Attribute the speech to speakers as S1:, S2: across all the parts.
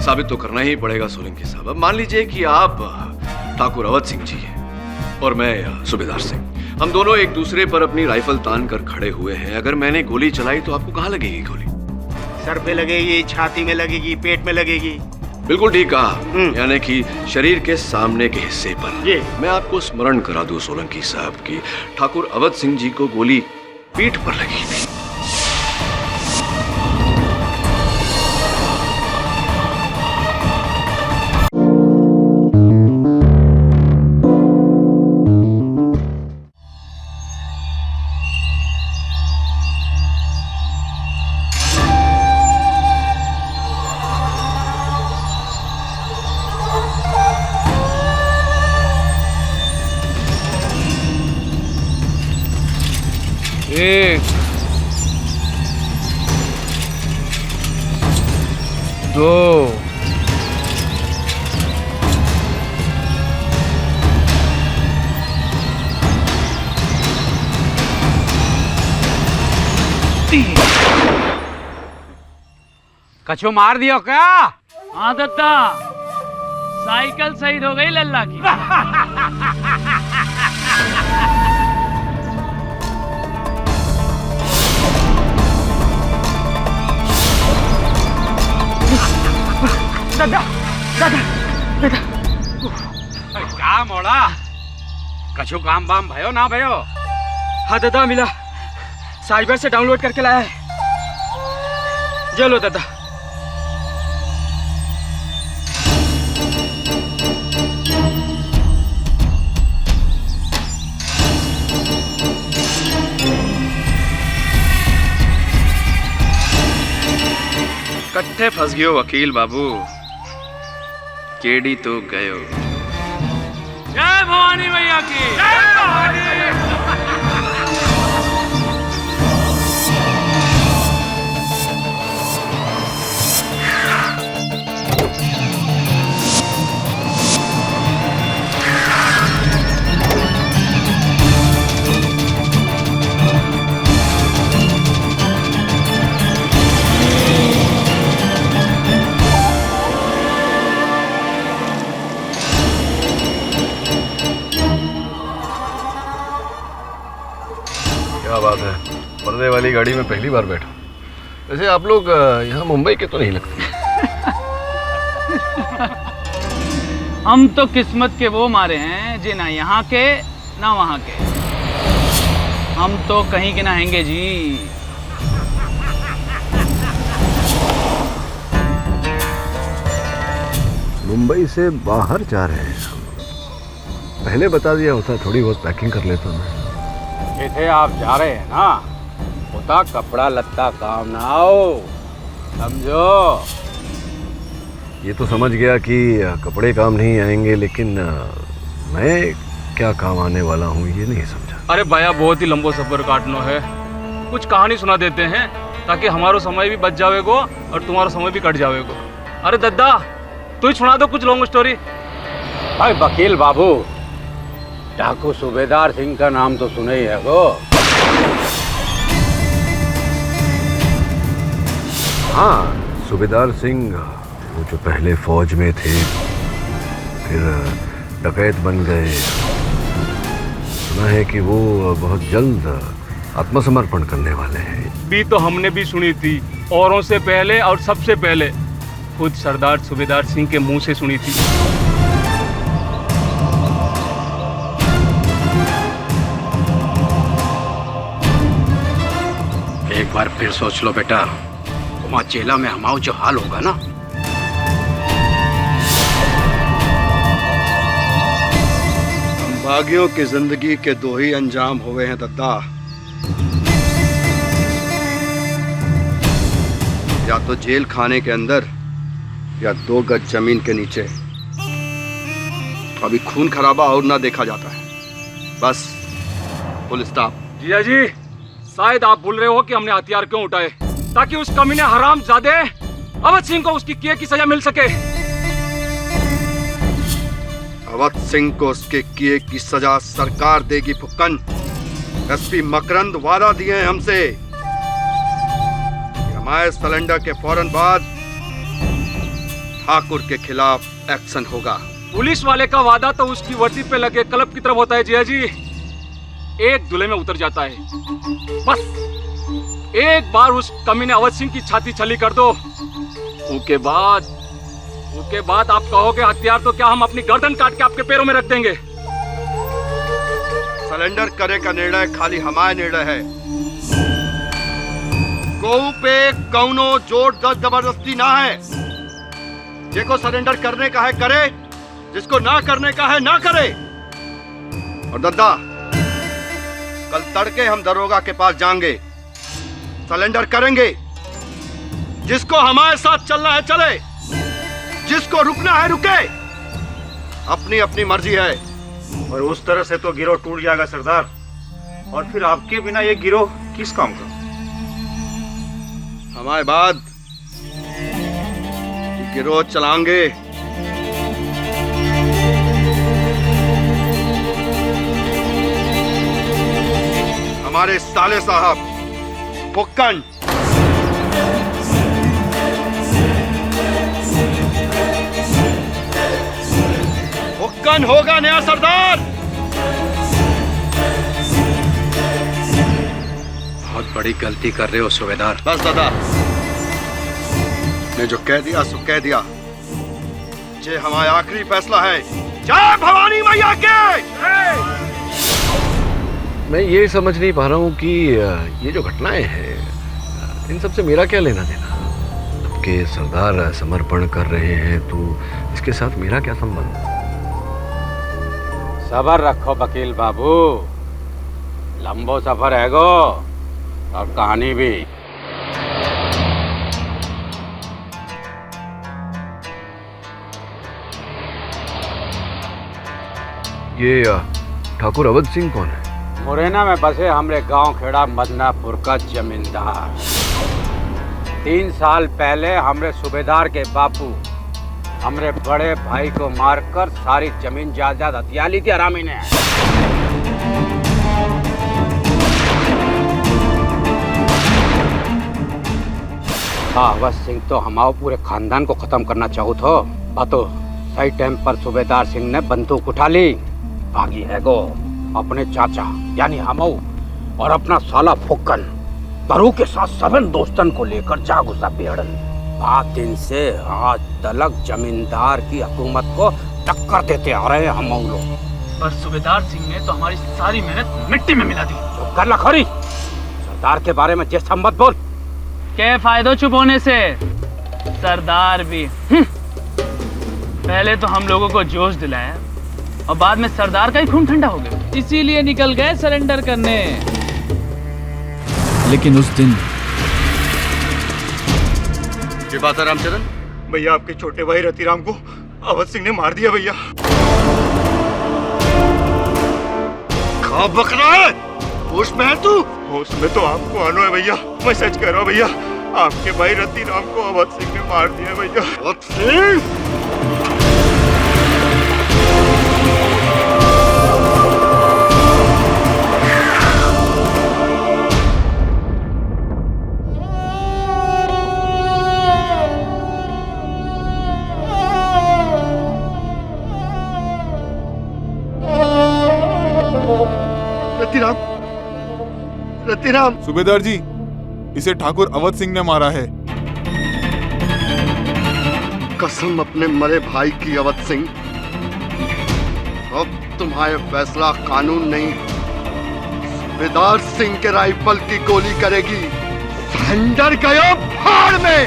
S1: साबित तो करना ही पड़ेगा सोलंकी साहब। अब मान लीजिए कि आप ठाकुर अवध सिंह जी हैं और मैं सूबेदार सिंह। हम दोनों एक दूसरे पर अपनी राइफल तान कर खड़े हुए हैं। अगर मैंने गोली चलाई तो आपको कहाँ लगेगी गोली?
S2: सर पे लगेगी, छाती में लगेगी, पेट में लगेगी।
S1: बिल्कुल ठीक कहा, यानी कि शरीर के सामने के हिस्से पर।
S2: ये
S1: मैं आपको स्मरण करा दूं सोलंकी साहब की ठाकुर अवध सिंह जी को गोली पीठ पर लगी थी।
S3: एक, दो, तीन।
S4: कछो मार दियो क्या?
S3: हाँ दत्ता, साइकिल शहीद हो गई लल्ला की।
S4: दादा, दादा, दादा।
S3: क्या मोड़ा? कछु काम बाम भयो ना भयो?
S4: हाँ दादा, मिला। साइबर से डाउनलोड करके लाया है। चलो दादा।
S1: कट्ठे फंस गयो वकील बाबू, केडी तो गयो।
S3: जय भवानी भैया की। जय भवानी।
S1: क्या बात है, पर्दे वाली गाड़ी में पहली बार बैठा। वैसे आप लोग यहाँ मुंबई के तो नहीं लगते।
S3: हम तो किस्मत के वो मारे हैं जी, ना यहाँ के ना वहाँ के। हम तो कहीं के ना हैंगे जी।
S1: मुंबई से बाहर जा रहे हैं। पहले बता दिया होता, थोड़ी बहुत पैकिंग कर लेता मैं।
S4: जिथे आप जा रहे हैं ना, होता कपड़ा लत्ता काम ना आओ, समझो।
S1: ये तो समझ गया कि कपड़े काम नहीं आएंगे, लेकिन मैं क्या काम आने वाला हूँ ये नहीं समझा।
S3: अरे भैया, बहुत ही लंबो सफर काटना है। कुछ कहानी सुना देते हैं ताकि हमारो समय भी बच जावेगो और तुम्हारा समय भी कट जावेगो। अरे दद्दा, तू ही सुना दो कुछ लॉन्ग स्टोरी।
S4: भाई वकील बाबू, डाकू सूबेदार सिंह का नाम तो सुने ही है गो।
S1: हाँ, सूबेदार सिंह, वो जो पहले फौज में थे, फिर डकैत बन गए। सुना है कि वो बहुत जल्द आत्मसमर्पण करने वाले हैं।
S3: भी तो हमने भी सुनी थी, औरों से पहले और सबसे पहले खुद सरदार सूबेदार सिंह के मुंह से सुनी थी।
S4: एक बार फिर सोच लो बेटा, वहाँ चेला में हमारा जो हाल होगा ना।
S2: भागियों की जिंदगी के दो ही अंजाम हुए हैं दद्दा, या तो जेल खाने के अंदर या 2 गज जमीन के नीचे। अभी खून खराबा और ना देखा जाता है, बस फुल स्टॉप।
S3: जिया जी, शायद आप भूल रहे हो कि हमने हथियार क्यों उठाए, ताकि उस कमीने हरामजादे अवध सिंह को उसकी किए की सजा मिल सके।
S2: अवध सिंह को उसके किए की सजा सरकार देगी फुक्कन। एसपी मकरंद वादा दिए हैं हमसे, हमारे सिलेंडर के फौरन बाद ठाकुर के खिलाफ एक्शन होगा।
S3: पुलिस वाले का वादा तो उसकी वर्दी पे लगे कलप की तरफ होता है जिया जी। एक दुले में उतर जाता है। बस एक बार उस कमीने अवध सिंह की छाती छली कर दो, उसके बाद आप कहोगे हथियार तो क्या, हम अपनी गर्दन काट के आपके पैरों में रख देंगे।
S2: सरेंडर करे का निर्णय खाली हमारा निर्णय है। गौ पे कौनो जोर जबरदस्ती ना है। जिसको सरेंडर करने का है करे, जिसको ना करने का है ना करे। और दद्दा, कल तड़के हम दरोगा के पास जाएंगे, सरेंडर करेंगे। जिसको हमारे साथ चलना है चले, जिसको रुकना है रुके। अपनी अपनी मर्जी है।
S5: और उस तरह से तो गिरोह टूट जाएगा सरदार, और फिर आपके बिना ये गिरोह किस काम का?
S2: हमारे बाद गिरोह चलाएंगे। हमारे साले साहब फुक्कन। फुक्कन होगा नया सरदार।
S4: बहुत बड़ी गलती कर रहे हो सूबेदार।
S2: बस दादा, ने जो कह दिया सो कह दिया। ये हमारा आखिरी फैसला है। जय भवानी मैया के।
S1: मैं ये समझ नहीं पा रहा हूँ कि ये जो घटनाएं हैं इन सब से मेरा क्या लेना देना। आपके सरदार समर्पण कर रहे हैं तो इसके साथ मेरा क्या संबंध?
S4: सबर रखो वकील बाबू, लंबो सफर है गो, और कहानी भी।
S1: ये ठाकुर अवध सिंह कौन है?
S4: मुरैना में बसे हमरे गांव खेड़ा मदनापुर का जमींदार। 3 साल पहले हमरे सूबेदार के बापू हमरे बड़े भाई को मारकर सारी जमीन जायदाद हथिया ली थी हरामी ने। अवध सिंह तो हमारे पूरे खानदान को खत्म करना चाहू थो, बातो सही टाइम पर सूबेदार सिंह ने बंदूक उठा ली। भागी है गो अपने चाचा यानी हमऊ और अपना साला फुक्कन दरू के साथ सबन दोस्तन को लेकर जा घुसा पेड़न। 5 दिन से आज तलक जमींदार की हुकूमत को टक्कर देते आ रहे हमऊ लोग।
S3: पर सूबेदार सिंह ने तो हमारी सारी मेहनत मिट्टी में मिला दी।
S4: चुप कर लखोरी, सरदार के बारे में जैसा मत बोल।
S6: क्या फायदा चुप होने से? सरदार भी पहले तो हम लोगों को जोश दिलाया और बाद में सरदार का ही खून ठंडा हो गया, इसीलिए निकल गए सरेंडर करने।
S7: लेकिन उस दिन
S2: ये बात है रामचरण?
S5: भैया आपके छोटे भाई रतिराम को अवध सिंह ने मार दिया भैया।
S2: कहाँ बक रहा है? होश में है तू?
S5: होश में तो आपको आनो है भैया, मैं सच कह रहा हूँ भैया। आपके भाई रतिराम को अवध सिंह ने मार दिया भैया।
S2: अवध सिंह? रतिराम।
S8: सूबेदार जी, इसे ठाकुर अवध सिंह ने मारा है।
S2: कसम अपने मरे भाई की अवध सिंह। अब तुम्हारे फैसला कानून नहीं, सूबेदार सिंह के राइफल की गोली करेगी। सरेंडर गयो भाड़ में।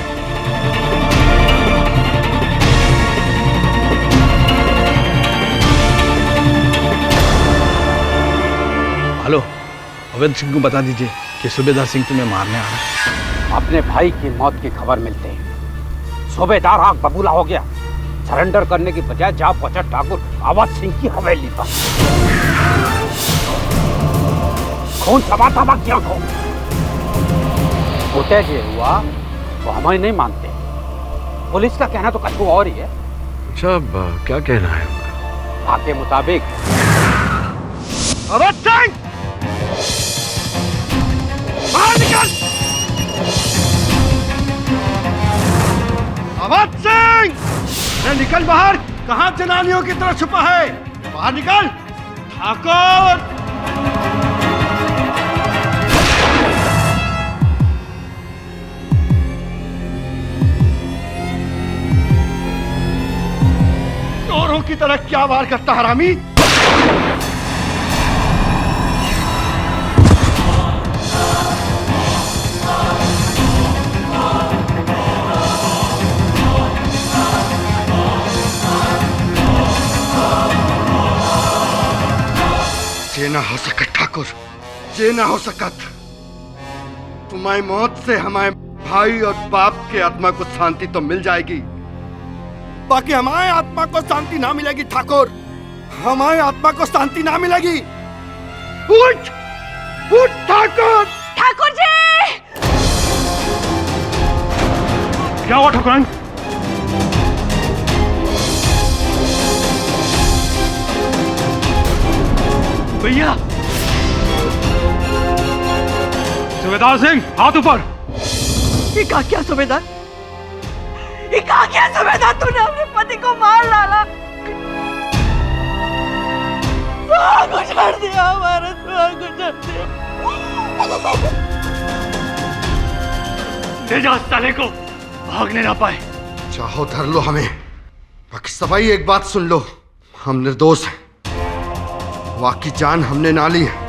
S7: हेलो, अवध सिंह को बता दीजिए कि सूबेदार सिंह तुम्हें मारने आ रहा है।
S4: अपने भाई की मौत की खबर मिलते ही सूबेदार आग बबूला हो गया। सरेंडर करने की बजाय जा पहुंचा ठाकुर अवध सिंह की हवेली पर। खून तबाह किया को होते जे हुआ वो हमें नहीं मानते। पुलिस का कहना तो कुछ और ही है।
S1: अच्छा, अब क्या कहना है उनका?
S4: आपके मुताबिक
S2: अवध सिंह बाहर निकल। अवध सिंह अरे निकल बाहर, कहां जनानियों की तरह छुपा है? बाहर निकल ठाकुर। चोरों की तरह क्या वार करता हरामी? जे ना हो सकत ठाकुर, जे ना हो सकत। तुम्हारी मौत से हमारे भाई और बाप के आत्मा को शांति तो मिल जाएगी, बाकी हमारे आत्मा को शांति ना मिलेगी ठाकुर, हमारे आत्मा को शांति ना मिलेगी। उठ उठ ठाकुर।
S9: ठाकुर जी!
S3: क्या हुआ ठाकुराइन? भैया! सूबेदार सिंह, हाथ ऊपर!
S9: ये क्या सूबेदार? ये क्या सूबेदार? तूने अपने पति को मार डाला, सुहाग उजाड़ दिया, हमारा सुहाग उजाड़ दिया।
S3: ले जाओ साले को, भागने ना पाए।
S2: चाहो धर लो हमें, बाकी सभाई एक बात सुन लो, हम निर्दोष हैं, वाकी जान हमने ना ली है,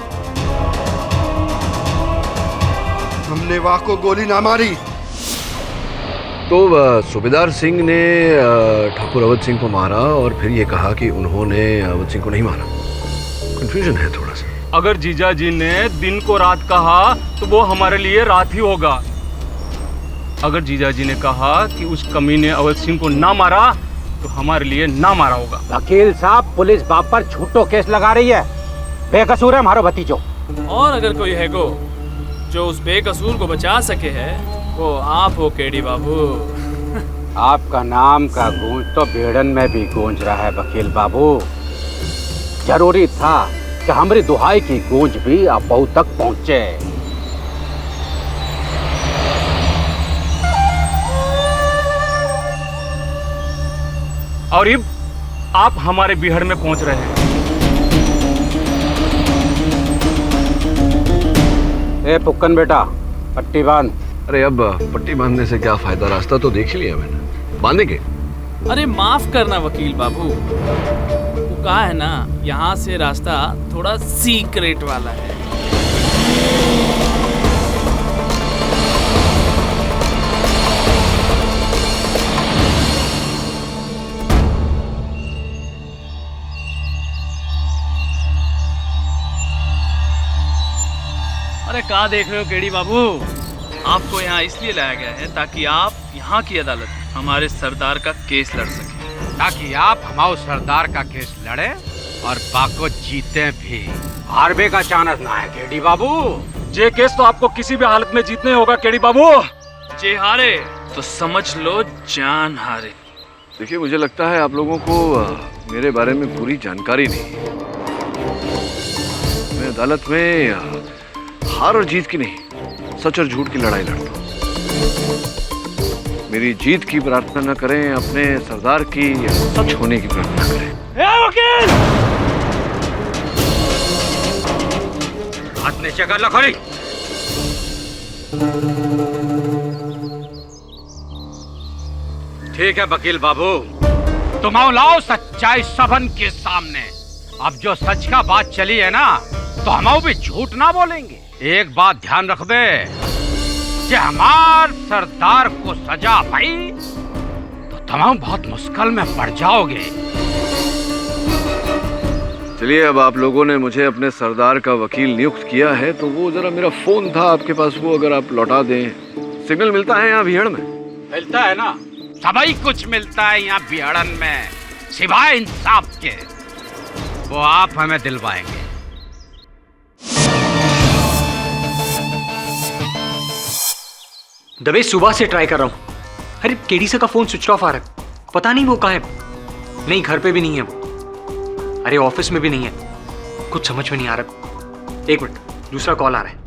S2: हमने वाह को गोली ना मारी।
S1: तो सूबेदार सिंह ने ठाकुर अवध सिंह को मारा और फिर ये कहा कि उन्होंने अवध सिंह को नहीं मारा। कंफ्यूजन है थोड़ा सा।
S3: अगर जीजा जी ने दिन को रात कहा तो वो हमारे लिए रात ही होगा। अगर जीजा जी ने कहा कि उस कमी ने अवध सिंह को ना मारा तो हमारे लिए ना मारा होगा।
S4: वकील साहब, पुलिस बाप पर झूठो केस लगा रही है, बेकसूर है हमारा भतीजो।
S6: और अगर कोई है गो जो उस बेकसूर को बचा सके है, वो आप हो केडी बाबू।
S4: आपका नाम का गूंज तो बेड़न में भी गूंज रहा है वकील बाबू। जरूरी था कि हमारी दुहाई की गूंज भी अबू तक पहुंचे।
S3: और अब आप हमारे बिहड़ में पहुंच रहे हैं।
S4: ए पुक्कन बेटा, पट्टी बांध।
S1: अरे अब पट्टी बांधने से क्या फायदा, रास्ता तो देख ही लिया मैंने, बांधेंगे।
S6: अरे माफ करना वकील बाबू, वो कहा है ना, यहाँ से रास्ता थोड़ा सीक्रेट वाला है। अरे कहाँ देख रहे हो केडी बाबू, आपको यहाँ इसलिए लाया गया है ताकि आप यहाँ की अदालत में हमारे सरदार का केस लड़ सकें,
S4: ताकि आप हमारे सरदार का केस लड़े और बाको जीते भी। हारबे का चांस ना है केडी बाबू।
S3: ये केस तो आपको किसी भी हालत में जीतने होगा केडी बाबू।
S6: जे हारे तो समझ लो जान हारे।
S1: देखिए, मुझे लगता है आप लोगों को मेरे बारे में पूरी जानकारी नहीं है। मैं अदालत में हार और जीत की नहीं, सच और झूठ की लड़ाई लड़ता हूँ। मेरी जीत की प्रार्थना न करें, अपने सरदार की सच होने की प्रार्थना करें।
S3: वकील!
S4: हाथ नीचे कर लो खड़ी। ठीक है वकील बाबू, तुम आओ लाओ सच्चाई सबन के सामने। अब जो सच का बात चली है ना, तो हम भी झूठ ना बोलेंगे। एक बात ध्यान रख दे कि हमार सरदार को सजा पाई तो तुम बहुत मुश्किल में पड़ जाओगे।
S1: चलिए, अब आप लोगों ने मुझे अपने सरदार का वकील नियुक्त किया है, तो वो जरा मेरा फोन था आपके पास, वो अगर आप लौटा दें। सिग्नल मिलता है यहाँ बिहड़ में?
S4: मिलता है ना, सभी कुछ मिलता है यहाँ बिहड़न में, सिवाय इंसाफ के। वो आप हमें दिलवाएंगे।
S10: दबे सुबह से ट्राई कर रहा हूँ। अरे केडी सर का फोन स्विच ऑफ आ रहा है, पता नहीं वो कहाँ है। नहीं, घर पे भी नहीं है वो। अरे ऑफिस में भी नहीं है, कुछ समझ में नहीं आ रहा। एक मिनट, दूसरा कॉल आ रहा है।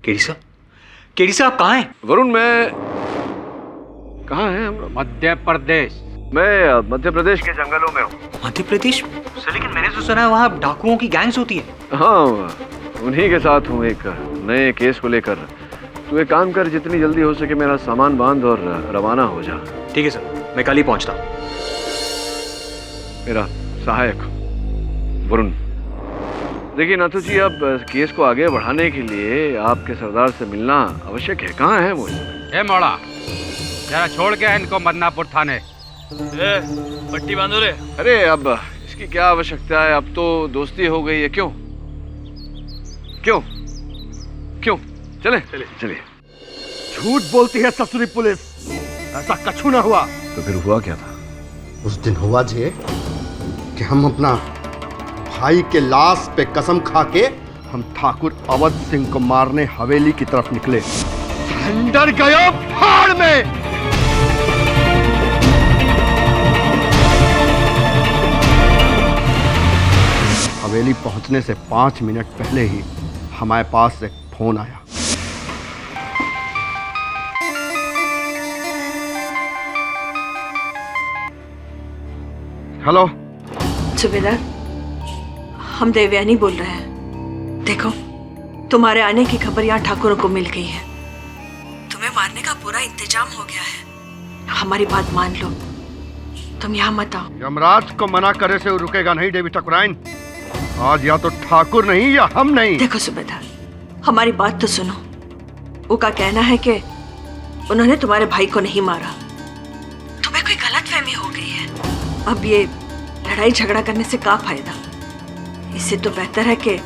S10: केडी सर आप कहाँ हैं?
S1: वरुण, मैं कहाँ है हम लोग?
S4: मध्य प्रदेश
S1: मैं मध्य प्रदेश के जंगलों में हूँ।
S10: मध्य प्रदेश सर, लेकिन मैंने तो सुना है वहाँ डाकुओं की गैंग्स होती है।
S1: हाँ, उन्हीं के साथ हूँ एक नए केस को लेकर। तू एक काम कर, जितनी जल्दी हो सके मेरा सामान बांध और रवाना हो जा।
S10: ठीक है सर, मैं कल ही पहुँचता हूँ।
S1: मेरा सहायक वरुण। देखिए नाथू जी, अब केस को आगे बढ़ाने के लिए आपके सरदार से मिलना आवश्यक है। कहाँ है वो?
S4: ए मोड़ा, जरा छोड़ के इनको मदनापुर थाने।
S6: पट्टी बांधो रे।
S1: अरे अब इसकी क्या आवश्यकता है, अब तो दोस्ती हो गई है। क्यों क्यों क्यों? चले चले चलिए।
S2: झूठ बोलती है ससुरी पुलिस, ऐसा कछु ना हुआ।
S1: तो फिर हुआ क्या था?
S2: उस दिन हुआ जे कि हम अपना भाई के लाश पे कसम खा के हम ठाकुर अवध सिंह को मारने हवेली की तरफ निकले। सरेंडर गयो भाड़ में। हवेली पहुंचने से 5 मिनट पहले ही हमारे पास एक फोन आया। हेलो
S9: सुबेदार, हम देवयानी बोल रहे हैं। देखो, तुम्हारे आने की खबर यहाँ ठाकुरों को मिल गई है। तुम्हें मारने का पूरा इंतजाम हो गया है। हमारी बात मान लो, तुम यहाँ मत आओ।
S2: यमराज को मना करे से रुकेगा नहीं देवी ठाकुराइन। आज या तो ठाकुर नहीं या हम नहीं।
S9: देखो सुबेदार, हमारी बात तो सुनो। उनका कहना है कि उन्होंने तुम्हारे भाई को नहीं मारा, तुम्हें कोई गलतफहमी हो गई है। अब ये लड़ाई झगड़ा करने से क्या फायदा? इससे तो बेहतर है कि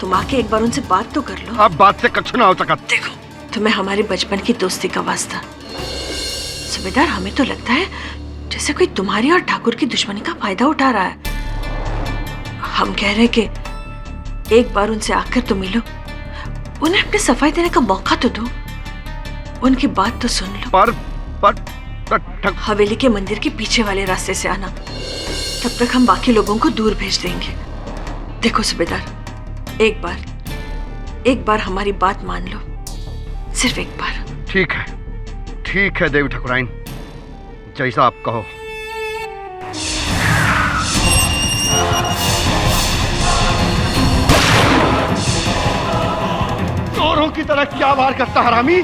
S9: तुम आके एक बार उनसे बात तो कर लो।
S2: अब बात से कछु ना हो सका।
S9: देखो, तुम्हें हमारे बचपन की दोस्ती का वास्ता। सुबेदार, हमें तो लगता है जैसे कोई तुम्हारी और ठाकुर की दुश्मनी का फायदा उठा रहा है। हम कह रहे कि एक बार उनसे आकर तो मिलो, उन्हें अपनी सफाई देने का मौका तो दो, उनकी बात तो सुन लो।
S2: पर
S9: हवेली के मंदिर के पीछे वाले रास्ते से आना, तब तक हम बाकी लोगों को दूर भेज देंगे। देखो सुबेदार, एक बार हमारी बात मान लो, सिर्फ एक बार।
S2: ठीक है देवी ठाकुराइन, जैसा आप कहो। चोरों की तरह क्या वार करता हरामी?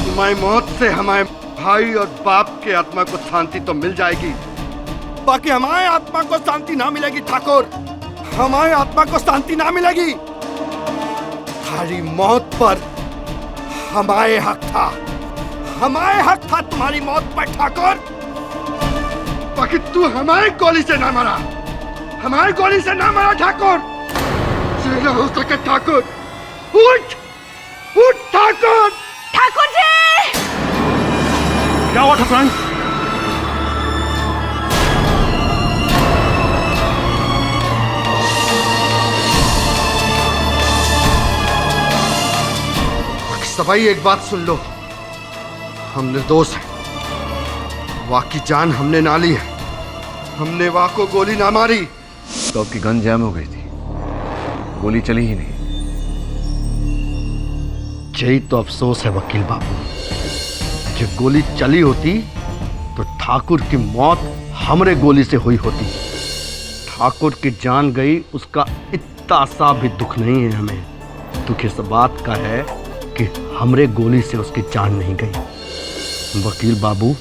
S2: तुम्हारी मौत से हमारे भाई और बाप के आत्मा को शांति तो मिल जाएगी, बाकी हमारे आत्मा को शांति ना मिलेगी। ठाकुर, हमारे आत्मा को शांति ना मिलेगी। तुम्हारी मौत पर हमारे हक था, तुम्हारी मौत पर ठाकुर। बाकी तू हमारी गोली से ना मरा, ठाकुर। जितना हो सके ठाकुर, उठ ठाकुर।
S9: ठाकुर जी!
S2: क्या हुआ ठाकुराइन? सभाई, एक बात सुन लो, हम निर्दोष हैं। वाह की जान हमने ना ली है, हमने वाह को गोली ना मारी।
S1: तो आपकी गन जैम हो गई थी, गोली चली ही नहीं।
S2: यही तो अफसोस है वकील बाबू, कि गोली चली होती तो ठाकुर की मौत हमरे गोली से हुई होती। ठाकुर की जान गई, उसका इतना सा भी दुख नहीं है हमें। दुख इस बात का है कि हमरे गोली से उसकी जान नहीं गई। वकील बाबू,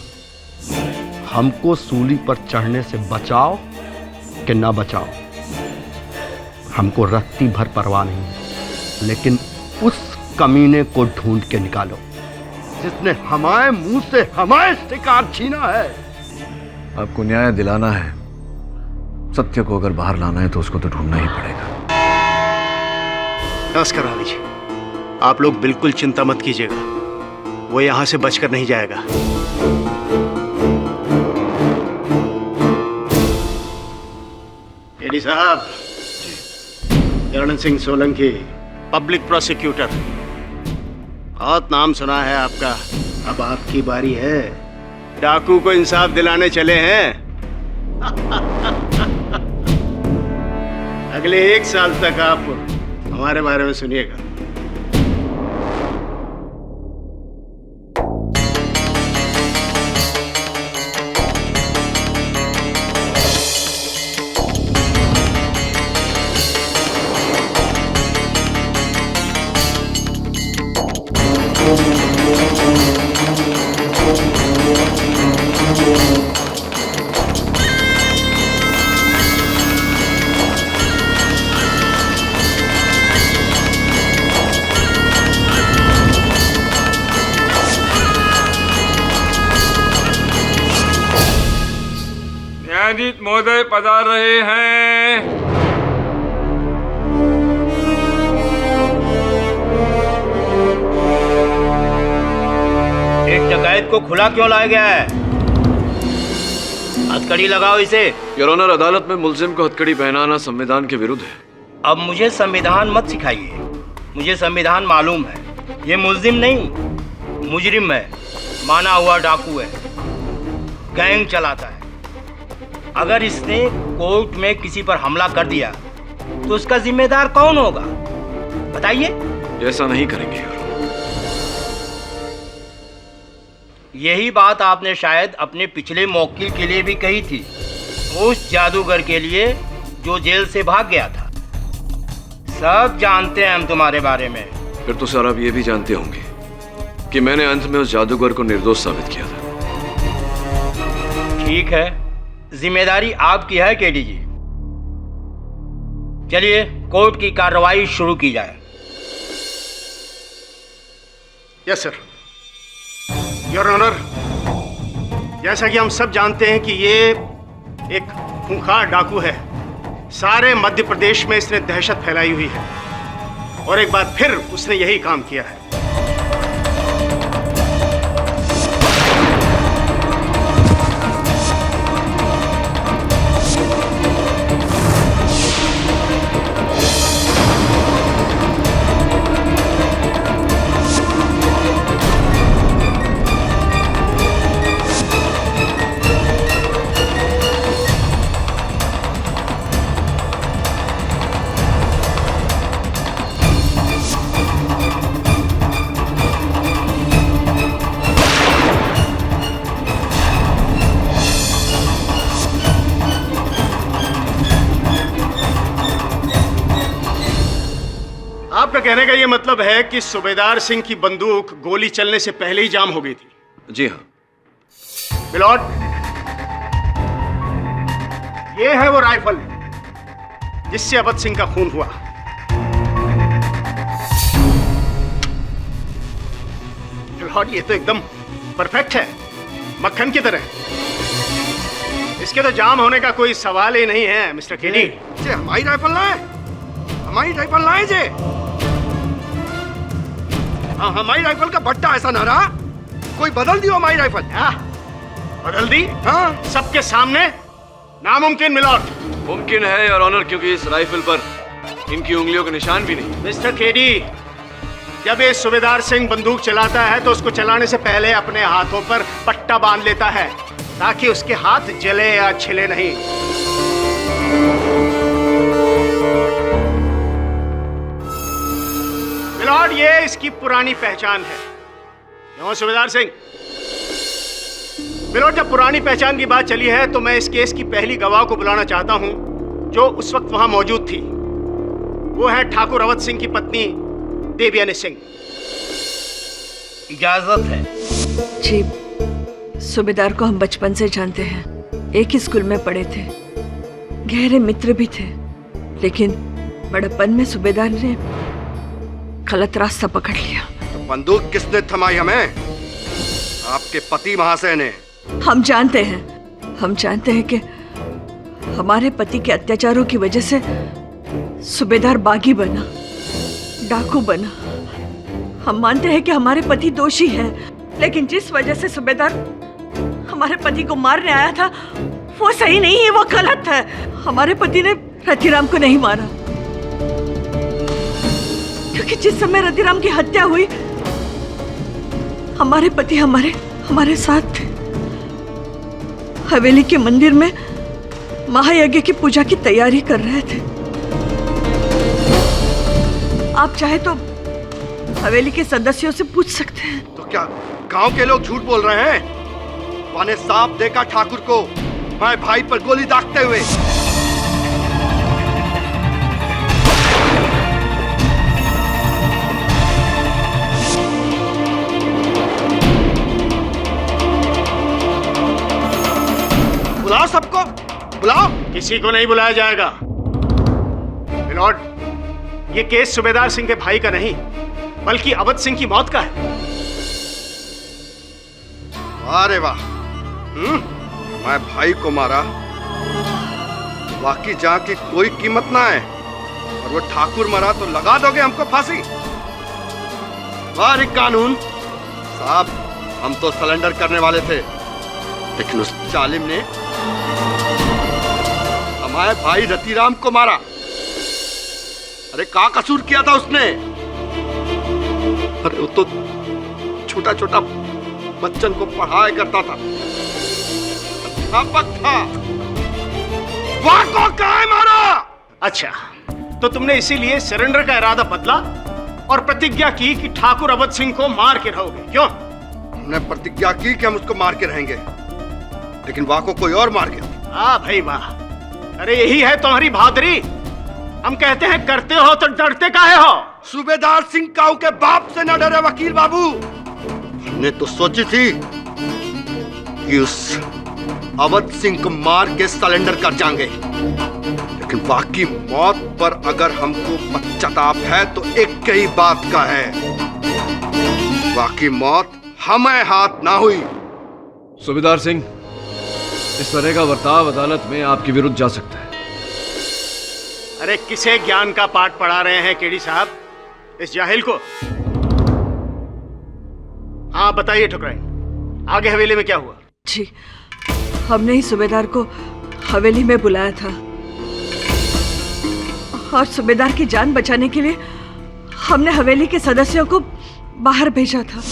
S2: हमको सूली पर चढ़ने से बचाओ कि ना बचाओ, हमको रत्ती भर परवाह नहीं है, लेकिन उस कमीने को ढूंढ के निकालो जिसने हमारे मुंह से हमारे शिकार छीना है।
S1: आपको न्याय दिलाना है, सत्य को अगर बाहर लाना है तो उसको तो ढूंढना ही पड़ेगा।
S11: नमस्कार भाभी जी, आप लोग बिल्कुल चिंता मत कीजिएगा, वो यहाँ से बचकर नहीं जाएगा। एडी साहब, चरण सिंह सोलंकी, पब्लिक प्रोसिक्यूटर, बहुत नाम सुना है आपका। अब आपकी बारी है। डाकू को इंसाफ दिलाने चले हैं, अगले 1 साल तक आप हमारे बारे में सुनिएगा।
S12: न्यायाधीश महोदय पधार रहे हैं।
S11: एक डकैत को खुला क्यों लाया गया है? हथकड़ी लगाओ इसे।
S1: योर ऑनर, अदालत में मुल्जिम को हथकड़ी पहनाना संविधान के विरुद्ध है।
S11: अब मुझे संविधान मत सिखाइए, मुझे संविधान मालूम है। ये मुल्जिम नहीं, मुजरिम है, माना हुआ डाकू है, गैंग चलाता है। अगर इसने कोर्ट में किसी पर हमला कर दिया तो उसका जिम्मेदार कौन होगा, बताइए?
S1: ऐसा नहीं करेंगे योर।
S11: यही बात आपने शायद अपने पिछले मौकिल के लिए भी कही थी, उस जादूगर के लिए जो जेल से भाग गया था। सब जानते हैं हम तुम्हारे बारे में।
S1: फिर तो सर आप ये भी जानते होंगे कि मैंने अंत में उस जादूगर को निर्दोष साबित किया था।
S11: ठीक है, जिम्मेदारी आपकी है केडी जी। चलिए कोर्ट की कार्रवाई शुरू की जाए। Yes sir. योर ऑनर, जैसा कि हम सब जानते हैं कि ये एक खूंखार डाकू है। सारे मध्य प्रदेश में इसने दहशत फैलाई हुई है और एक बार फिर उसने यही काम किया है। आपका कहने का ये मतलब है कि सूबेदार सिंह की बंदूक गोली चलने से पहले ही जाम हो गई थी?
S1: जी हाँ।
S11: मिलॉर्ड, ये है वो राइफल जिससे अवध सिंह का खून हुआ। मिलॉर्ड, ये तो एकदम परफेक्ट है, मक्खन की तरह। इसके तो जाम होने का कोई सवाल ही नहीं है मिस्टर केडी।
S2: हमारी राइफल लाए, हमारी राइफल लाए जे। हाँ, हमारी राइफल का भट्टा ऐसा ना रहा, कोई बदल दियो हमारी राइफल।
S11: बदल दी? हाँ, सबके सामने? नामुमकिन मिलॉर्ड।
S1: मुमकिन है योर ऑनर, क्योंकि इस राइफल पर इनकी उंगलियों के निशान भी नहीं।
S11: मिस्टर केडी, जब ये सूबेदार सिंह बंदूक चलाता है तो उसको चलाने से पहले अपने हाथों पर पट्टा बांध लेता है ताकि उसके हाथ जले या छिले नहीं। मिलॉर्ड, ये इसकी पुरानी पहचान है। क्यों सूबेदार सिंह? मिलॉर्ड, जब पुरानी पहचान की बात चली है तो मैं इस केस की पहली गवाह को बुलाना चाहता हूं जो उस वक्त वहां मौजूद थी। वो है ठाकुर अवध सिंह की पत्नी देवयानी सिंह। इजाजत है?
S9: जी, सूबेदार को हम बचपन से जानते हैं, एक ही स्कूल में पढ़े थे, गहरे मित्र भी थे। लेकिन बड़प्पन में सूबेदार ने गलत रास्ता पकड़ लिया।
S2: तो बंदूक किसने थमाई हमें? आपके पति महाशय ने।
S9: हम जानते हैं कि हमारे पति के अत्याचारों की वजह से सूबेदार बागी बना, डाकू बना। हम मानते हैं कि हमारे पति दोषी हैं, लेकिन जिस वजह से सूबेदार हमारे पति को मारने आया था वो सही नहीं है, वो गलत है। हमारे पति ने रतिराम को नहीं मारा, क्योंकि जिस समय रतिराम की हत्या हुई हमारे पति हमारे साथ थे। हवेली के मंदिर में महायज्ञ की पूजा की तैयारी कर रहे थे। आप चाहे तो हवेली के सदस्यों से पूछ सकते हैं।
S2: तो क्या गांव के लोग झूठ बोल रहे हैं? मैंने साफ देखा ठाकुर को मैं भाई पर गोली दागते हुए। बुलाओ सबको, बुलाओ।
S13: किसी को नहीं बुलाया जाएगा। मिलॉर्ड, ये केस सूबेदार सिंह के भाई का नहीं बल्कि अवध सिंह की मौत का है।
S2: अरे वाह, मैं भाई को मारा, बाकी जान की कोई कीमत ना है, और वो ठाकुर मरा तो लगा दोगे हमको फांसी? वाह कानून साहब, हम तो सरेंडर करने वाले थे, लेकिन उस जालिम ने हमारे भाई रतिराम को मारा। अरे क्या कसूर किया था उसने? अरे वो तो छोटा छोटा बच्चन को पढ़ाया करता था, अध्यापक था। वाह को काय मारा?
S13: अच्छा, तो तुमने इसीलिए सरेंडर का इरादा बदला और प्रतिज्ञा की कि ठाकुर अवध सिंह को मार के रहोगे, क्यों?
S2: हमने प्रतिज्ञा की कि हम उसको मार के रहेंगे, लेकिन वाह को कोई और मार गया।
S13: हाँ भाई वाह, अरे यही है तुम्हारी बहादुरी। हम कहते हैं करते हो तो डरते काहे हो?
S2: सूबेदार सिंह काऊ के बाप से न डरे वकील बाबू। हमने तो सोची थी कि उस अवध सिंह को मार के सरेंडर कर जाएंगे, लेकिन बाकी मौत पर अगर हमको पश्चाताप है तो एक ही बात का है, बाकी मौत हमें हाथ ना हुई।
S1: सूबेदार सिंह, इस तरह का बर्ताव अदालत में आपके विरुद्ध जा सकता है।
S13: अरे किसे ज्ञान का पाठ पढ़ा रहे हैं केडी साहब, इस जाहिल को? हाँ बताइए ठुकराइन, आगे हवेली में क्या हुआ?
S9: जी, हमने ही सूबेदार को हवेली में बुलाया था और सूबेदार की जान बचाने के लिए हमने हवेली के सदस्यों को बाहर भेजा था।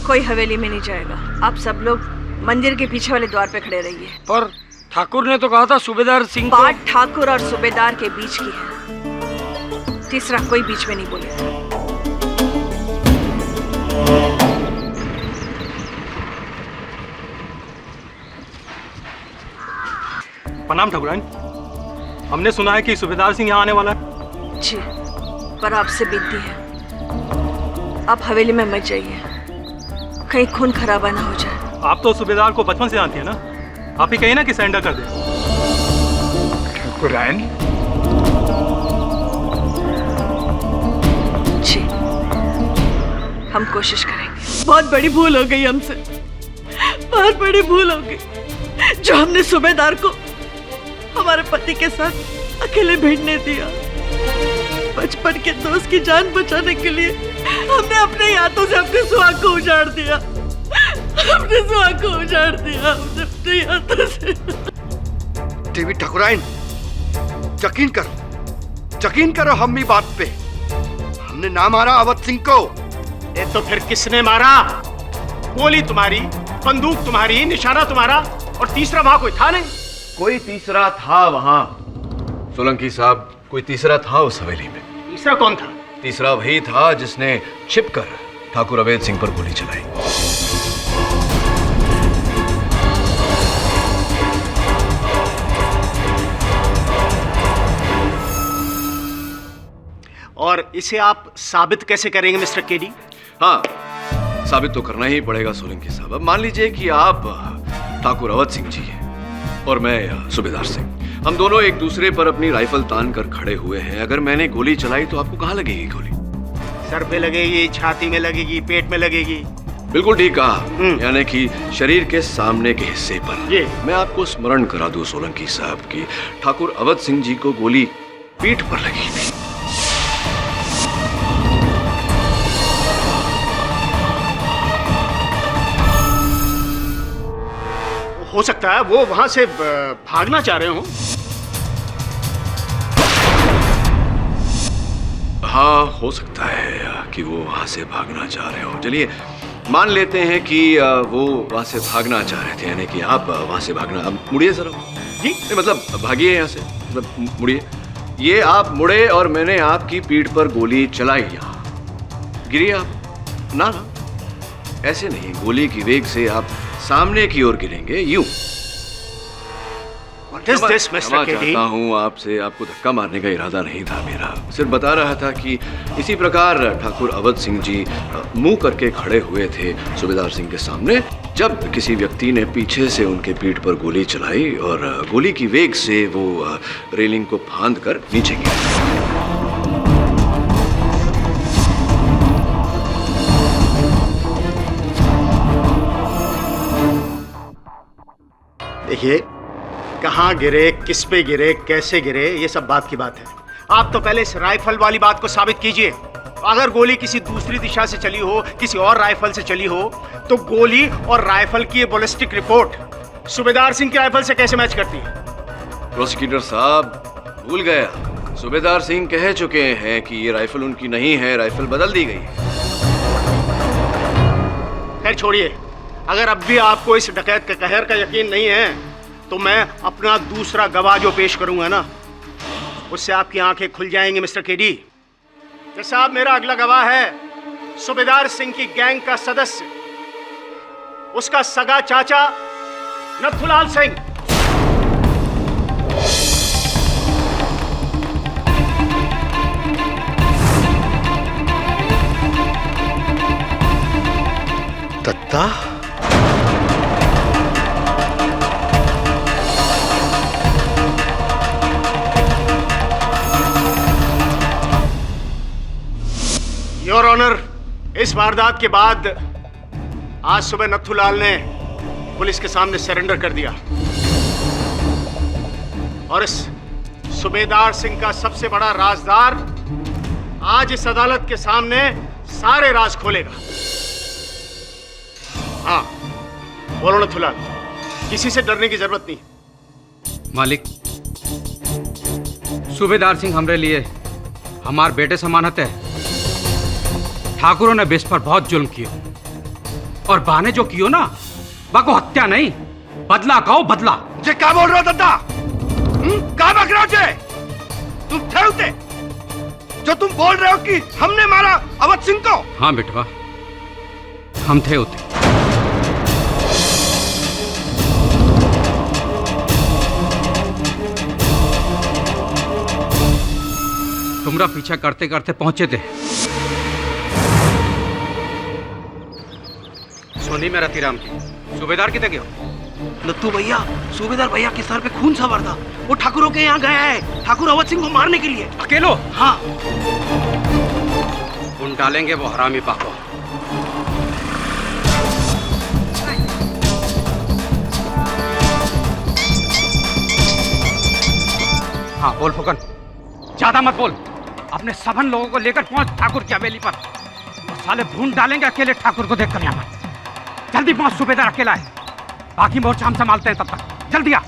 S9: कोई हवेली में नहीं जाएगा, आप सब लोग मंदिर के पीछे वाले द्वार पे खड़े रहिए।
S10: पर ठाकुर ने तो कहा था सूबेदार सिंह को...
S9: बात ठाकुर और सूबेदार के बीच की है, तीसरा कोई बीच में नहीं बोलेगा।
S13: प्रणाम ठाकुराइन, हमने सुना है कि सूबेदार सिंह यहाँ आने वाला है।
S9: जी, पर आपसे विनती है, आप हवेली में मत जाइए, कहीं खून खराबा ना हो जाए।
S13: आप तो सूबेदार को बचपन से जानती है ना, आप ही कहीं ना कि सरेंडर कर दे।
S12: ठाकुराइन
S9: जी, हम कोशिश करेंगे। बहुत बड़ी भूल हो गई हमसे, बहुत बड़ी भूल हो गई जो हमने सूबेदार को हमारे पति के साथ अकेले भिड़ने दिया। बचपन के दोस्त की जान बचाने के लिए हमने अपने हाथों से अपने सुहाग को उजाड़ दिया, अपने सुहाग को उजाड़ दिया हमने अपने हाथों से।
S2: देवी ठाकुराइन, यकीन करो हम ही बात पे, हमने ना मारा अवध सिंह को।
S13: ये तो फिर किसने मारा? गोली तुम्हारी, बंदूक तुम्हारी, निशाना तुम्हारा, और तीसरा वहां कोई था नहीं।
S1: कोई तीसरा था वहां सोलंकी साहब, कोई तीसरा था उस हवेली में।
S13: तीसरा कौन था?
S1: तीसरा वही था जिसने छिपकर ठाकुर अवैध सिंह पर गोली चलाई।
S13: और इसे आप साबित कैसे करेंगे मिस्टर केडी?
S1: हाँ, साबित तो करना ही पड़ेगा सोलंकी साहब। अब मान लीजिए कि आप ठाकुर अवध सिंह जी हैं और मैं सूबेदार सिंह, हम दोनों एक दूसरे पर अपनी राइफल तान कर खड़े हुए हैं। अगर मैंने गोली चलाई तो आपको कहाँ लगेगी गोली?
S13: सर पे लगेगी, छाती में लगेगी, पेट में लगेगी।
S1: बिल्कुल ठीक कहा, यानी कि शरीर के सामने के हिस्से पर।
S13: ये
S1: मैं आपको स्मरण करा दूं सोलंकी साहब की ठाकुर अवध सिंह जी को गोली पीठ पर लगी थी।
S13: हो सकता है वो वहां से भागना चाह रहे हो।
S1: हाँ, हो सकता है कि वो वहां से भागना चाह रहे हो। चलिए मान लेते हैं कि वो वहां से भागना चाह रहे थे, यानी कि आप वहां से भागना। अब मुड़िए जरा जी, मतलब भागिए यहाँ से, मतलब मुड़िए। ये आप मुड़े और मैंने आपकी पीठ पर गोली चलाई। यहाँ गिरिए आप। ना ना, ऐसे नहीं, गोली की वेग से आप सामने की ओर गिरेंगे, यूं। क्षमा चाहता हूँ आपसे, आपको धक्का मारने का इरादा नहीं था मेरा। सिर्फ बता रहा था कि इसी प्रकार ठाकुर अवध सिंह जी मुंह करके खड़े हुए थे सूबेदार सिंह के सामने, जब किसी व्यक्ति ने पीछे से उनके पीठ पर गोली चलाई और गोली की वेग से वो रेलिंग को फांद कर नीचे गिरा।
S13: देखिए, कहाँ गिरे, किस पे गिरे, कैसे गिरे, ये सब बात की बात है। आप तो पहले इस राइफल वाली बात को साबित कीजिए। अगर गोली किसी दूसरी दिशा से चली हो, किसी और राइफल से चली हो, तो गोली और राइफल की बैलिस्टिक रिपोर्ट सूबेदार सिंह की राइफल से कैसे मैच करती है?
S1: प्रोसिक्यूटर साहब भूल गया, सूबेदार सिंह कह चुके हैं कि ये राइफल उनकी नहीं है, राइफल बदल दी गई है।
S13: खैर छोड़िए, अगर अब भी आपको इस डकैत के कहर का यकीन नहीं है तो मैं अपना दूसरा गवाह जो पेश करूंगा ना, उससे आपकी आंखें खुल जाएंगी मिस्टर केडी। साहब, मेरा अगला गवाह है सूबेदार सिंह की गैंग का सदस्य, उसका सगा चाचा नथुलाल सिंह।
S2: दत्ता,
S13: योर ऑनर, इस वारदात के बाद आज सुबह नथुलाल ने पुलिस के सामने सरेंडर कर दिया और इस सूबेदार सिंह का सबसे बड़ा राजदार आज इस अदालत के सामने सारे राज खोलेगा। हाँ, बोलो नथुलाल, किसी से डरने की जरूरत नहीं।
S4: मालिक, सूबेदार सिंह हमरे लिए हमार बेटे समानत है। ठाकुरों ने बेस पर बहुत जुल्म किया और बहाने जो कियो ना, बाको हत्या नहीं, बदला कहो बदला।
S2: जे क्या बोल रहे हो दद्दा? क्या बक रहे हो जे? तुम थे उते? जो तुम बोल रहे हो कि हमने मारा अवध सिंह को?
S4: हाँ बेटवा, हम थे उते। तुमरा पीछा करते करते पहुंचे थे। सोनी मेरा तिराम की सूबेदार कितने गए हो?
S2: लत्तू भैया, सूबेदार भैया के सर पे खून सवार था, वो ठाकुरों के यहाँ गया है ठाकुर अवध सिंह को मारने के लिए।
S4: अकेलो?
S2: हाँ।
S4: उन डालेंगे वो हरामी पाको। हाँ बोल फुकन, ज्यादा मत बोल। अपने सबन लोगों को लेकर पहुंच ठाकुर की हवेली पर। वो साले भून डालेंगे अकेले ठाकुर को देखकर यहाँ पर। जल्दी पहुंच, सूबेदार अकेला है, बाकी मोर्चा हम संभालते हैं। तब तक जल्दी आ।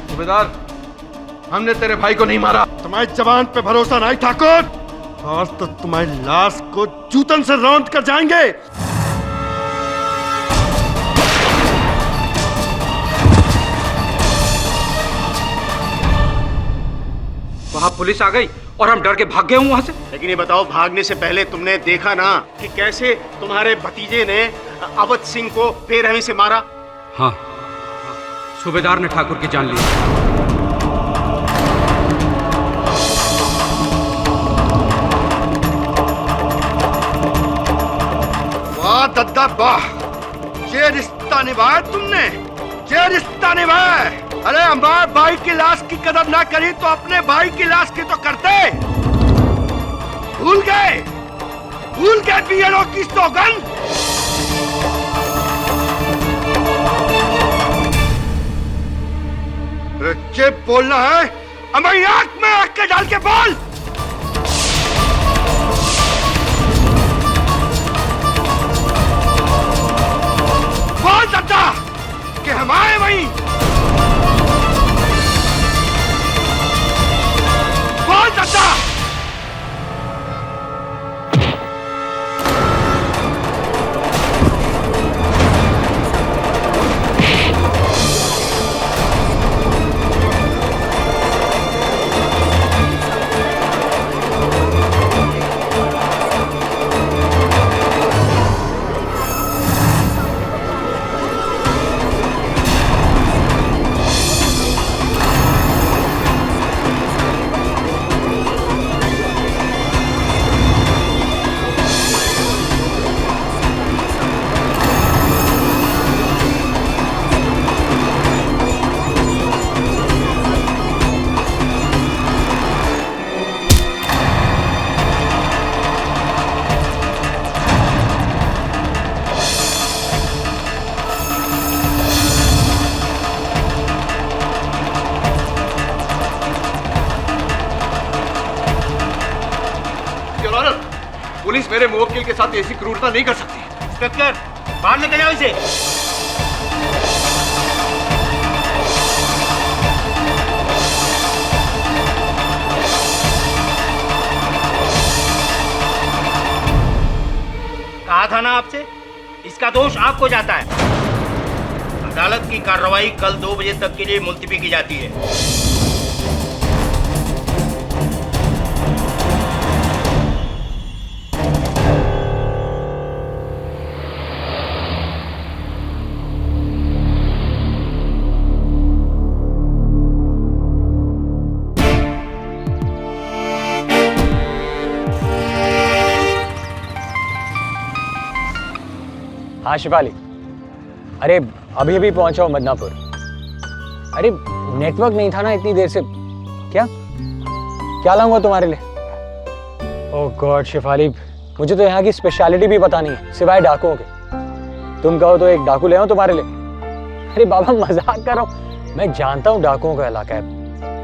S2: सूबेदार, हमने तेरे भाई को नहीं मारा। तुम्हारी जबान पे भरोसा नहीं ठाकुर, और तो तुम्हारी लाश को जूतन से रौंद कर जाएंगे।
S4: वहां पुलिस आ गई और हम डर के भाग गए हूं वहां से।
S13: लेकिन ये बताओ, भागने से पहले तुमने देखा ना कि कैसे तुम्हारे भतीजे ने अवध सिंह को बेरहमी से मारा?
S4: हाँ, सूबेदार ने ठाकुर की जान ली।
S2: वाह दद्दा वाह, ये रिश्ता निभाया तुमने, ये रिश्ता निभाया। अरे हमारे भाई की लाश की कदर ना करी तो अपने भाई की लाश की तो करते। भूल गए बीएलओ की सौगंध। जे बोलना है हमारी आंख में आंख के डाल के बोल। बोल दद्दा कि हम आए वहीं। बोल दद्दा मेरे मुवक्किल के साथ ऐसी क्रूरता नहीं कर सकती।
S11: इंस्पेक्टर, बाहर लेके जाओ इसे। कहा था ना आपसे, इसका दोष आपको जाता है। अदालत की कार्रवाई कल 2 बजे तक के लिए मुलतवी की जाती है।
S10: हाँ शिफाली, अरे अभी अभी पहुंचा हूँ मदनापुर। अरे नेटवर्क नहीं था ना इतनी देर से। क्या लाऊंगा तुम्हारे लिए? ओह गॉड शिफाली, मुझे तो यहाँ की स्पेशलिटी भी पता नहीं है सिवाय डाकुओं के। तुम कहो तो एक डाकू ले आऊं तुम्हारे लिए? अरे बाबा मजाक कर रहा हूँ, मैं जानता हूँ डाकुओं का इलाका है,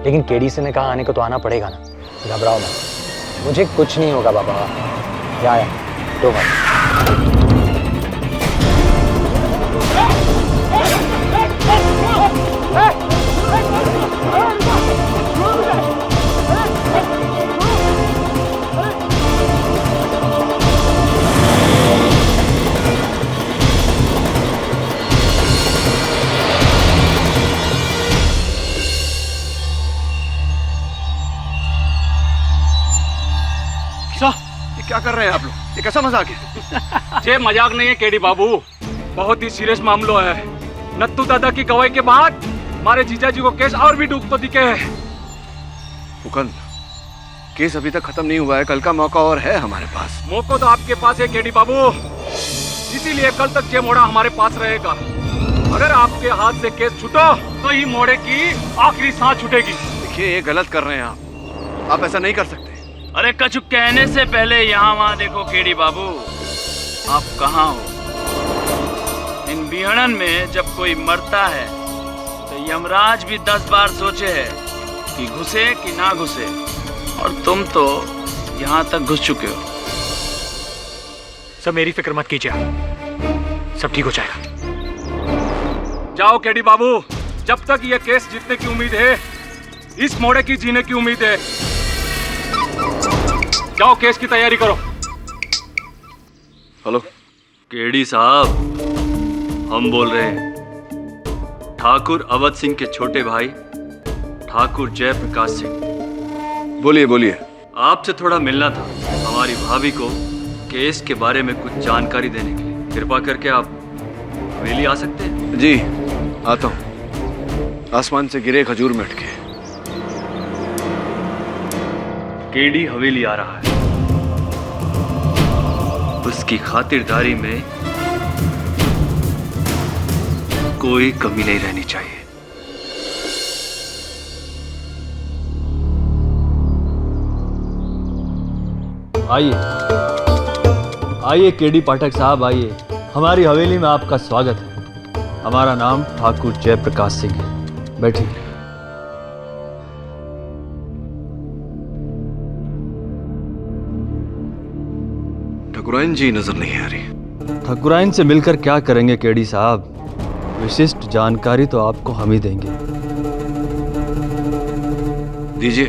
S10: लेकिन केडी से ने कहा आने को तो आना पड़ेगा ना। घबराओ मत, मुझे कुछ नहीं होगा बाबा। क्या है तो
S2: क्या कर रहे हैं आप लोग? ये कैसा मजाक है?
S3: ये मजाक नहीं है केडी बाबू, बहुत ही सीरियस मामला है। नत्तू दादा की गवाही के बाद हमारे जीजा जी को केस और भी डूब तो दिखे है।
S1: मुकुंद, केस अभी तक खत्म नहीं हुआ है, कल का मौका और है हमारे पास।
S3: मौका तो आपके पास है केडी बाबू, इसीलिए कल तक ये मोड़ा हमारे पास रहेगा। अगर आपके हाथ से केस छूटा तो ही मोड़े की आखिरी सांस छूटेगी।
S1: देखिए ये गलत कर रहे हैं आप ऐसा नहीं कर सकते।
S6: अरे कछु कहने से पहले यहाँ वहाँ देखो केडी बाबू, आप कहाँ हो? इन बिहड़न में जब कोई मरता है तो यमराज भी 10 बार सोचे है कि घुसे कि ना घुसे, और तुम तो यहाँ तक घुस चुके हो।
S10: सब मेरी फिक्र मत कीजिए, सब ठीक हो जाएगा।
S3: जाओ केडी बाबू, जब तक ये केस जीतने की उम्मीद है, इस मोड़े की जीने की उम्मीद है। जाओ केस की तैयारी करो।
S1: हेलो
S14: केडी साहब, हम बोल रहे हैं ठाकुर अवध सिंह के छोटे भाई ठाकुर जयप्रकाश सिंह।
S1: बोलिए बोलिए।
S14: आपसे थोड़ा मिलना था, हमारी भाभी को केस के बारे में कुछ जानकारी देने के लिए। कृपा करके आप हवेली आ सकते हैं?
S1: जी आता हूँ। आसमान से गिरे खजूर में अटके।
S14: केडी हवेली आ रहा है, उसकी खातिरदारी में कोई कमी नहीं रहनी चाहिए।
S15: आइए आइए केडी पाठक साहब, आइए, हमारी हवेली में आपका स्वागत है। हमारा नाम ठाकुर जयप्रकाश सिंह है, बैठिए।
S1: ठाकुराइन जी नजर नहीं आ रही।
S15: ठाकुराइन से मिलकर क्या करेंगे केडी साहब, विशिष्ट जानकारी तो आपको हम ही देंगे।
S1: दीजिए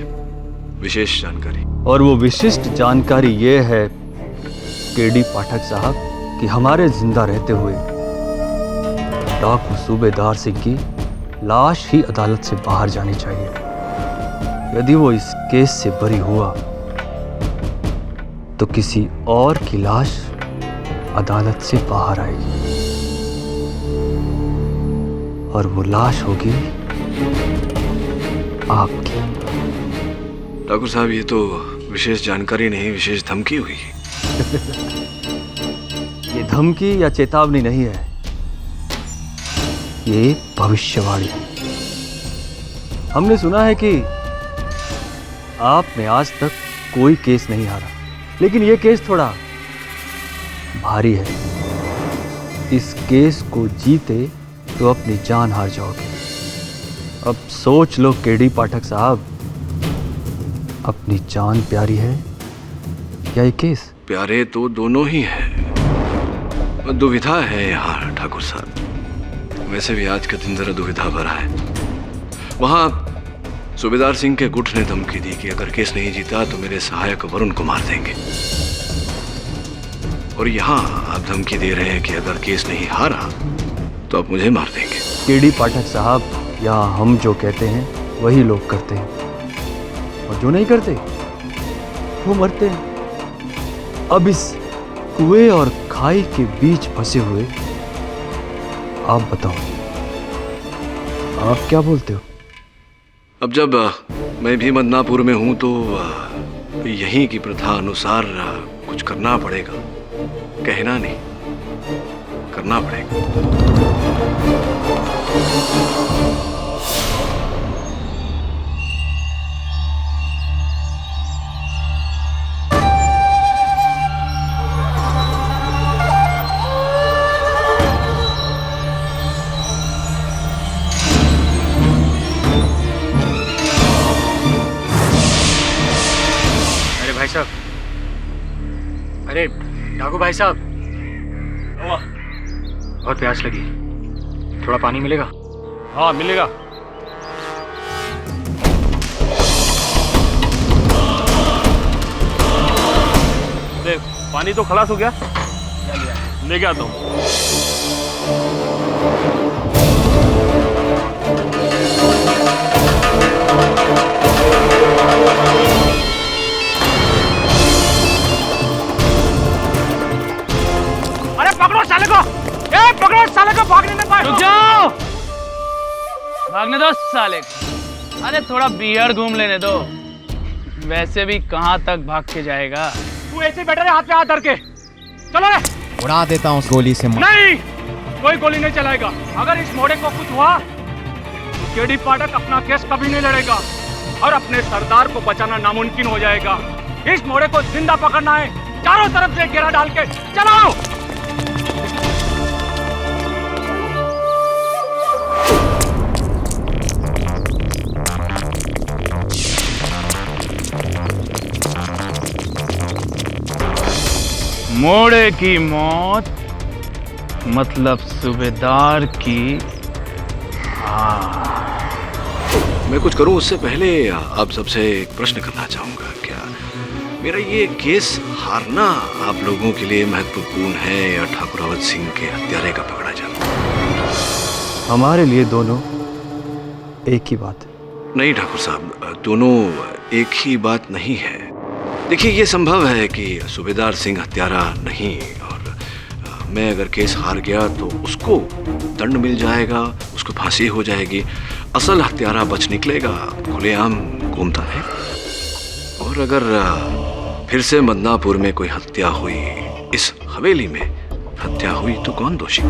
S1: विशेष जानकारी।
S15: और वो विशिष्ट जानकारी ये है केडी पाठक साहब कि हमारे जिंदा रहते हुए डाकू सूबेदार सिंह की लाश ही अदालत से बाहर जानी चाहिए। यदि वो इस केस से बरी हुआ तो किसी और की लाश अदालत से बाहर आएगी, और वो लाश होगी आपकी।
S1: ठाकुर साहब, ये तो विशेष जानकारी नहीं, विशेष धमकी हुई।
S15: ये धमकी या चेतावनी नहीं है, ये भविष्यवाणी है। हमने सुना है कि आपने आज तक कोई केस नहीं हारा, लेकिन ये केस थोड़ा भारी है। इस केस को जीते तो अपनी जान हार जाओगे। अब सोच लो केडी पाठक साहब, अपनी जान प्यारी है या ये केस?
S1: प्यारे तो दोनों ही हैं। दुविधा है यहाँ ठाकुर साहब। वैसे भी आज का दिन जरा दुविधा भरा है। वहां सूबेदार सिंह के गुट ने धमकी दी कि अगर केस नहीं जीता तो मेरे सहायक वरुण को मार देंगे, और यहाँ आप धमकी दे रहे हैं कि अगर केस नहीं हारा तो आप मुझे मार देंगे।
S15: केडी पाठक साहब, यहाँ हम जो कहते हैं वही लोग करते हैं, और जो नहीं करते वो मरते हैं। अब इस कुएं और खाई के बीच फंसे हुए आप बताओ, आप क्या बोलते हो?
S1: अब जब मैं भी मदनापुर में हूं तो यहीं की प्रथा अनुसार कुछ करना पड़ेगा। कहना नहीं, करना पड़ेगा।
S10: भाई साहब, अरे डाकू भाई साहब, बहुत प्यास लगी, थोड़ा पानी मिलेगा?
S3: हाँ मिलेगा। देख पानी तो खलास हो गया, ले गया तो।
S6: अरे पकड़ो साले को! ए पकड़ो साले को, भागने में पाए। रुक जाओ, भागने दो साले को। अरे थोड़ा बियर घूम लेने दो, वैसे भी कहाँ तक भाग के जाएगा। तू ऐसे बैठा रहे, हाथ पे हाथ धर के। चलो रे,
S16: उड़ा देता हूँ उस गोली से।
S6: नहीं, कोई गोली नहीं चलाएगा। अगर इस मोड़े को कुछ हुआ तो केडी पाठक अपना केस कभी नहीं लड़ेगा और अपने सरदार को बचाना नामुमकिन हो जाएगा। इस मोड़े को जिंदा पकड़ना है, चारों तरफ से घेरा डाल के। चलाओ। मोड़े की मौत मतलब सूबेदार की हार।
S1: मैं कुछ करूं उससे पहले आप सबसे एक प्रश्न करना चाहूंगा। क्या मेरा ये केस हारना आप लोगों के लिए महत्वपूर्ण है या ठाकुर अवध सिंह के हत्यारे का पकड़ा जाना?
S15: हमारे लिए दोनों एक ही बात है।
S1: नहीं ठाकुर साहब, दोनों एक ही बात नहीं है। देखिए, ये संभव है कि सूबेदार सिंह हत्यारा नहीं, और मैं अगर केस हार गया तो उसको दंड मिल जाएगा, उसको फांसी हो जाएगी, असल हत्यारा बच निकलेगा, खुलेआम घूमता है। और अगर फिर से मदनापुर में कोई हत्या हुई, इस हवेली में हत्या हुई, तो कौन दोषी?